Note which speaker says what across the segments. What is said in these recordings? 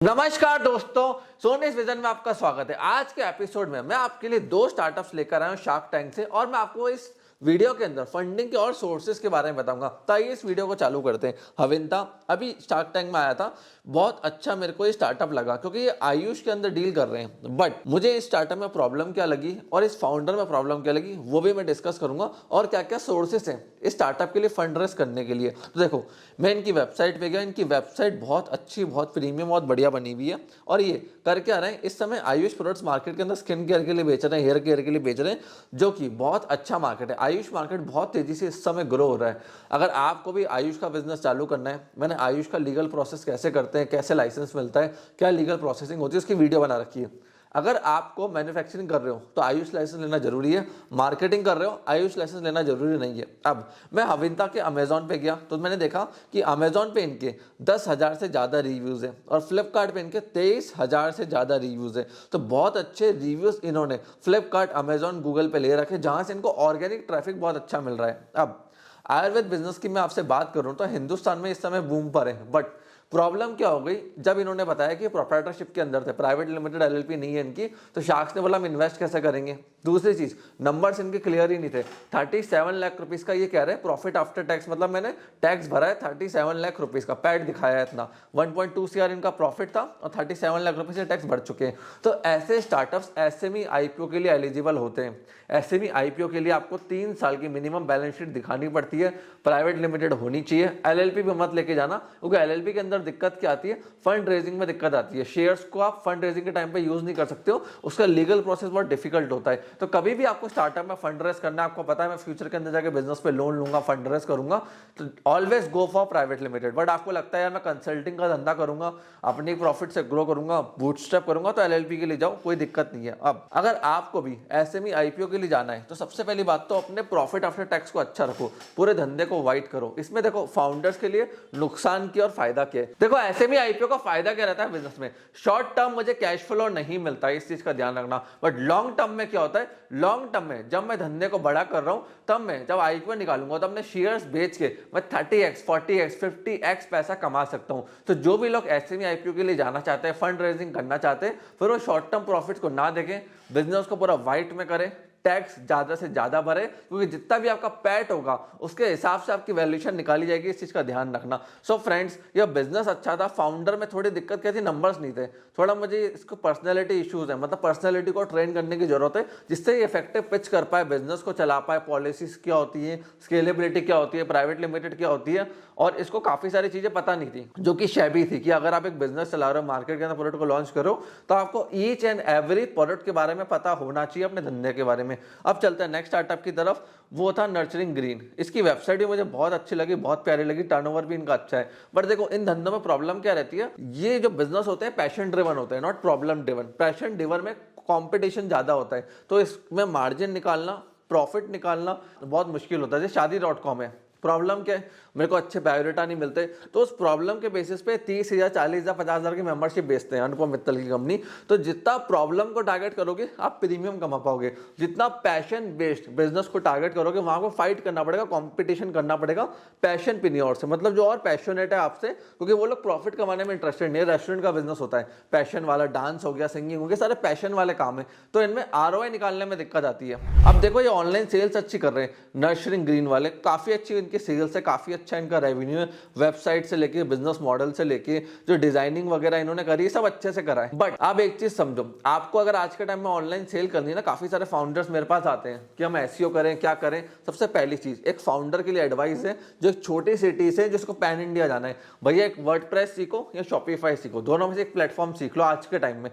Speaker 1: नमस्कार दोस्तों, सोनेस विजन में आपका स्वागत है। आज के एपिसोड में मैं आपके लिए दो स्टार्टअप्स लेकर आया हूं शार्क टैंक से और मैं आपको इस वीडियो के अंदर फंडिंग के और सोर्सेज के बारे में बताऊंगा। तो आइए इस वीडियो को चालू करते हैं। हविंता अभी शार्क टैंक में आया था, बहुत अच्छा मेरे को ये स्टार्टअप लगा क्योंकि ये आयुष के अंदर डील कर रहे हैं। बट मुझे इस स्टार्टअप में प्रॉब्लम क्या लगी और इस फाउंडर में प्रॉब्लम क्या लगी वो भी मैं डिस्कस करूंगा और क्या क्या सोर्सेस हैं इस स्टार्टअप के लिए फंड रेस करने के लिए। तो देखो, मैं इनकी वेबसाइट पे गया, इनकी वेबसाइट बहुत अच्छी, बहुत प्रीमियम, बहुत बढ़िया बनी हुई है। और ये कर क्या रहे हैं, इस समय आयुष प्रोडक्ट्स मार्केट के अंदर स्किन केयर के लिए बेच रहे हैं, हेयर केयर के लिए बेच रहे हैं, जो कि बहुत अच्छा मार्केट है। आयुष मार्केट बहुत तेजी से इस समय ग्रो हो रहा है। अगर आपको भी आयुष का बिजनेस चालू करना है, मैंने आयुष का लीगल प्रोसेस कैसे करते हैं, कैसे लाइसेंस मिलता है, क्या लीगल प्रोसेसिंग होती है, उसकी वीडियो बना रखी है। अगर आपको मैन्युफैक्चरिंग कर रहे हो तो आयुष लाइसेंस लेना जरूरी है, मार्केटिंग कर रहे हो आयुष लाइसेंस लेना जरूरी नहीं है। अब मैं हविंता के अमेजोन पे गया तो मैंने देखा कि अमेजोन पे इनके 10,000 से ज़्यादा रिव्यूज़ हैं और फ्लिपकार्ट पे इनके 23,000 से ज़्यादा रिव्यूज़ हैं। तो बहुत अच्छे रिव्यूज़ इन्होंने फ्लिपकार्ट, अमेजोन, गूगल पे ले रखे, जहाँ से इनको ऑर्गेनिक ट्रैफिक बहुत अच्छा मिल रहा है। अब आयुर्वेद बिजनेस की मैं आपसे बात करूँ तो हिंदुस्तान में इस समय बूम पर है। बट प्रॉब्लम क्या हो गई, जब इन्होंने बताया कि प्रोप्राइटरशिप के अंदर थे, प्राइवेट लिमिटेड एलएलपी नहीं है इनकी, तो शार्क्स ने बोला हम इन्वेस्ट कैसे करेंगे। दूसरी चीज, नंबर्स इनके क्लियर ही नहीं थे। 37 लाख रुपीस का ये कह रहे हैं प्रॉफिट आफ्टर टैक्स, मतलब मैंने टैक्स भरा है 37 लाख रुपीस का, पैट दिखाया है इतना। 1.2 CR इनका प्रॉफिट था और 37 लाख रुपए से टैक्स भर चुके हैं। तो ऐसे स्टार्टअप्स एसएमई आईपीओ के लिए एलिजिबल होते हैं। एसएमई आईपीओ के लिए आपको 3 साल की मिनिमम बैलेंस शीट दिखानी पड़ती है, प्राइवेट लिमिटेड होनी चाहिए। एलएलपी पे मत लेके जाना, क्योंकि एलएलपी के अंदर दिक्कत क्या आती है, फंड रेजिंग में दिक्कत आती है। शेयर्स को आप फंड रेजिंग के टाइम पे यूज नहीं कर सकते हो, उसका लीगल प्रोसेस बहुत डिफिकल्ट होता है। तो कभी भी आपको स्टार्टअप में फंड रेज करना है, आपको पता है मैं फ्यूचर के अंदर जाके बिजनेस पे लोन लूंगा, फंड रेज करूंगा, तो always go for private limited. But आपको लगता है यार मैं कंसल्टिंग का धंधा करूंगा, अपनी प्रॉफिट से ग्रो करूंगा, बूटस्ट्रैप करूंगा, तो एलएलपी के लिए जाओ, कोई दिक्कत नहीं है। अब अगर आपको भी एसएमई आईपीओ के लिए जाना है तो सबसे पहली बात तो अपने प्रॉफिट आफ्टर टैक्स को अच्छा रखो, पूरे धंधे को वाइट करो। इसमें देखो फाउंडर्स के लिए नुकसान की और फायदा क्या है। देखो एसएमई आईपीओ का फायदा क्या रहता है बिजनेस में, शॉर्ट टर्म मुझे कैश फ्लो नहीं मिलता है, इस चीज का ध्यान रखना। बट लॉन्ग टर्म में क्या होता है, लॉन्ग टर्म में जब मैं धंधे को बड़ा कर रहा हूं, तब मैं जब आईपीओ निकालूंगा तो अपने शेयर्स बेच के मैं 30x 40x 50x पैसा कमा सकता हूं। तो जो भी लोग एसएमई आईपीओ के लिए जाना चाहते हैं, फंड रेजिंग करना चाहते हैं, फिर वो शॉर्ट टर्म प्रॉफिट्स को ना देखें, बिजनेस को पूरा वाइट में करें, टैक्स ज्यादा से ज्यादा भरे, क्योंकि जितना भी आपका पैट होगा उसके हिसाब से आपकी वैल्यूएशन निकाली जाएगी। इस चीज का ध्यान रखना। सो फ्रेंड्स, यह बिजनेस अच्छा था, फाउंडर में थोड़ी दिक्कत क्या थी, नंबर्स नहीं थे। थोड़ा मुझे इसको पर्सनैलिटी इश्यूज है, मतलब पर्सनैलिटी को ट्रेन करने की जरूरत है, जिससे ये इफेक्टिव पिच कर पाए, बिजनेस को चला पाए, पॉलिसीज क्या होती है, स्केलेबिलिटी क्या होती है, प्राइवेट लिमिटेड क्या होती है। और इसको काफी सारी चीजें पता नहीं थी, जो कि शैबी थी, कि अगर आप एक बिजनेस चला रहे हो, मार्केट के अंदर प्रोडक्ट को लॉन्च करो, तो आपको ईच एंड एवरी प्रोडक्ट के बारे में पता होना चाहिए, अपने धंधे के बारे में। अब चलते हैं नेक्स्ट स्टार्टअप की तरफ, वो था नर्चरिंग ग्रीन। इसकी वेबसाइट भी मुझे बहुत अच्छी लगी, बहुत प्यारी लगी, टर्नओवर भी इनका अच्छा है। बट देखो इन धंधों में प्रॉब्लम क्या रहती है, ये जो बिजनेस होते हैं पैशन ड्रिवन होते हैं, not problem driven. Passion driven में कंपटीशन ज्यादा होता है, तो इसमें मार्जिन निकालना, प्रॉफिट निकालना बहुत मुश्किल होता है। जैसे शादी.com है, प्रॉब्लम क्या है, मेरे को अच्छे बायोडाटा नहीं मिलते, तो उस प्रॉब्लम के बेसिस पे 30,000 40,000 50,000 की मेंबरशिप बेचते हैं अनुपम मित्तल की कंपनी। तो जितना प्रॉब्लम को टारगेट करोगे आप प्रीमियम कमा पाओगे, जितना पैशन बेस्ड बिजनेस को टारगेट करोगे वहां को फाइट करना पड़ेगा, कंपटीशन करना पड़ेगा पैशन पिन्योर से, मतलब जो और पैशनेट है आपसे, क्योंकि वो लोग प्रॉफिट कमाने में इंटरेस्टेड नहीं है। रेस्टोरेंट का बिजनेस होता है पैशन वाला, डांस हो गया, सिंगिंग हो गया, सारे पैशन वाले काम है, तो इनमें आरओआई निकालने में दिक्कत आती है। अब देखो ये ऑनलाइन सेल्स अच्छी कर रहे हैं, नर्चरिंग ग्रीन वाले काफी अच्छी इनकी सेल्स है, काफी अच्छा इनका रेवेन्यू है, वेबसाइट से लेके बिजनेस मॉडल से लेके जो डिजाइनिंग वगैरह इन्होंने करी है सब अच्छे से करा है। बट आप एक चीज समझो, आपको अगर आज के टाइम में ऑनलाइन सेल करनी है ना, काफी सारे फाउंडर्स मेरे पास आते हैं कि हम एसईओ करें, क्या करें। सबसे पहली चीज एक फाउंडर के लिए एडवाइस है, जो एक छोटी सिटी से जिसको पैन इंडिया जाना है, भैया एक वर्डप्रेस सीखो या शॉपिफाई सीखो, दोनों में से एक प्लेटफॉर्म सीख लो। आज के टाइम में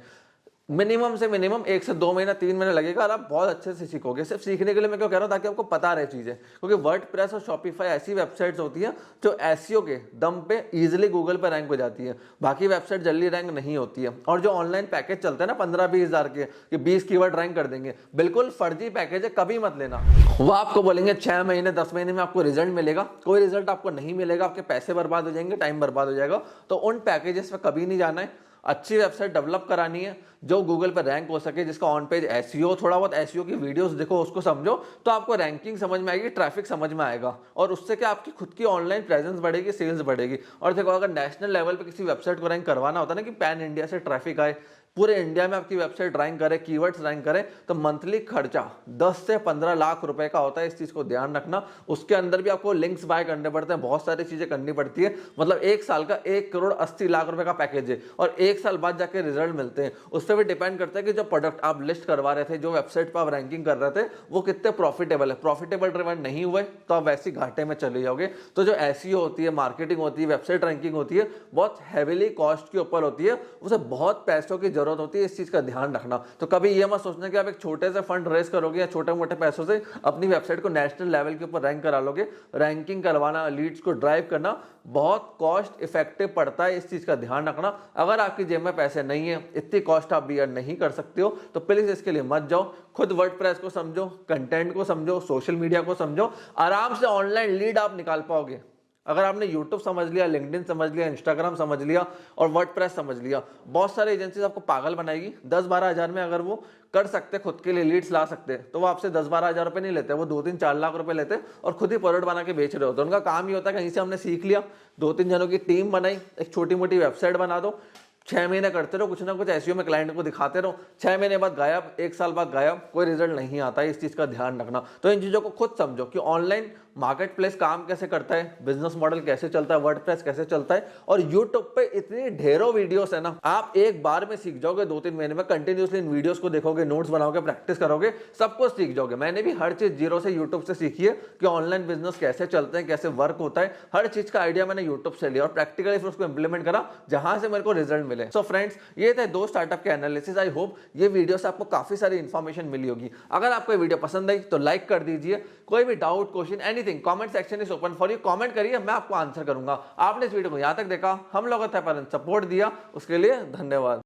Speaker 1: मिनिमम से मिनिमम 1 से 2 महीना 3 महीने लगेगा और आप बहुत अच्छे से सीखोगे। सिर्फ सीखने के लिए मैं क्यों कह रहा हूँ, ताकि आपको पता रहे चीजें, क्योंकि वर्डप्रेस और शॉपिफाई ऐसी वेबसाइट्स होती है जो एसईओ के दम पे इजीली गूगल पे रैंक हो जाती है, बाकी वेबसाइट जल्दी रैंक नहीं होती है। और जो ऑनलाइन पैकेज चलते हैं ना 15-20 हजार के, कि 20 कीवर्ड रैंक कर देंगे, बिल्कुल फर्जी पैकेज है, कभी मत लेना। वो आपको बोलेंगे 6 महीने 10 महीने में आपको रिजल्ट मिलेगा, कोई रिजल्ट आपको नहीं मिलेगा, आपके पैसे बर्बाद हो जाएंगे, टाइम बर्बाद हो जाएगा। तो उन पैकेजेस में कभी नहीं जाना है। अच्छी वेबसाइट डेवलप करानी है जो गूगल पर रैंक हो सके, जिसका ऑन पेज एसईओ, थोड़ा बहुत एसईओ की वीडियोस देखो, उसको समझो, तो आपको रैंकिंग समझ में आएगी, ट्रैफिक समझ में आएगा, और उससे क्या आपकी खुद की ऑनलाइन प्रेजेंस बढ़ेगी, सेल्स बढ़ेगी। और देखो अगर नेशनल लेवल पे किसी वेबसाइट को रैंक करवाना होता है ना कि पैन इंडिया से ट्रैफिक आए, पूरे इंडिया में आपकी वेबसाइट रैंक करे, कीवर्ड्स रैंक करे, तो मंथली खर्चा 10 से 15 लाख रुपए का होता है। इस चीज को ध्यान रखना। उसके अंदर भी आपको लिंक्स बाय करने पड़ते हैं, बहुत सारी चीजें करनी पड़ती है। मतलब एक साल का 1,80,00,000 रुपए का पैकेज है और एक साल बाद जाके रिजल्ट मिलते हैं। उस पर भी डिपेंड करता है कि जो प्रोडक्ट आप लिस्ट करवा रहे थे, जो वेबसाइट पर आप रैंकिंग कर रहे थे, वो कितने प्रॉफिटेबल है। प्रॉफिटेबल ड्रिवन नहीं हुए तो आप वैसे घाटे में चले जाओगे। तो जो एसईओ होती है, मार्केटिंग होती है, वेबसाइट रैंकिंग होती है, बहुत हैवीली कॉस्ट के ऊपर होती है, उसे बहुत पैसों की जरूरत होती है। इस चीज का ध्यान रखना। तो कभी ये मत सोचना कि आप एक छोटे से फंड रेस करोगे या छोटे मोटे पैसों से अपनी वेबसाइट को नेशनल लेवल के ऊपर रैंक करा लोगे। रैंकिंग करवाना, लीड्स को ड्राइव करना बहुत कॉस्ट इफेक्टिव पड़ता है। इस चीज का ध्यान रखना। अगर आपकी जेब में पैसे नहीं है, इतनी कॉस्ट आप बियर नहीं कर सकते हो, तो प्लीज इसके लिए मत जाओ। खुद वर्डप्रेस को समझो, कंटेंट को समझो, सोशल मीडिया को समझो, आराम से ऑनलाइन लीड आप निकाल पाओगे। अगर आपने YouTube समझ लिया, लिंक्डइन समझ लिया, इंस्टाग्राम समझ लिया और वर्डप्रेस समझ लिया, बहुत सारी एजेंसीज आपको पागल बनाएगी। 10-12 हज़ार में अगर वो कर सकते, खुद के लिए लीड्स ला सकते, तो वो आपसे 10-12 हज़ार रुपए नहीं लेते, वो 2-3-4 लाख रुपए लेते और खुद ही प्रोडक्ट बना के बेच रहे होते। उनका काम ही होता है कहीं से हमने सीख लिया, 2-3 जनों की टीम बनाई, एक छोटी मोटी वेबसाइट बना दो, 6 महीने करते रहो, कुछ ना कुछ एसईओ में क्लाइंट को दिखाते रहो, 6 महीने बाद गायब, 1 साल बाद गायब, कोई रिजल्ट नहीं आता है। इस चीज का ध्यान रखना। तो इन चीजों को खुद समझो कि ऑनलाइन मार्केट प्लेस काम कैसे करता है, बिजनेस मॉडल कैसे चलता है, वर्डप्रेस कैसे चलता है। और यूट्यूब पे इतनी ढेरों वीडियोस है ना, आप एक बार में सीख जाओगे। 2-3 महीने में कंटिन्यूसली इन वीडियोस को देखोगे, नोट्स बनाओगे, प्रैक्टिस करोगे, सब कुछ सीख जाओगे। मैंने भी हर चीज जीरो से यूट्यूब से सीखी है कि ऑनलाइन बिजनेस कैसे चलते हैं, कैसे वर्क होता है। हर चीज का आइडिया मैंने यूट्यूब से लिया और प्रैक्टिकली फिर उसको इंप्लीमेंट करा, जहां से मेरे को रिजल्ट मिले। सो फ्रेंड्स, ये थे 2 स्टार्टअप के एनालिसिस। आई होप ये वीडियो से आपको काफी सारी इंफॉर्मेशन मिली होगी। अगर आपको ये वीडियो पसंद आई तो लाइक कर दीजिए। कोई भी doubt, question, anything, comment section is open for you. Comment करिए, मैं आपको आंसर करूंगा। आपने इस वीडियो को यहां तक देखा, हम लोगों ने सपोर्ट दिया, उसके लिए धन्यवाद।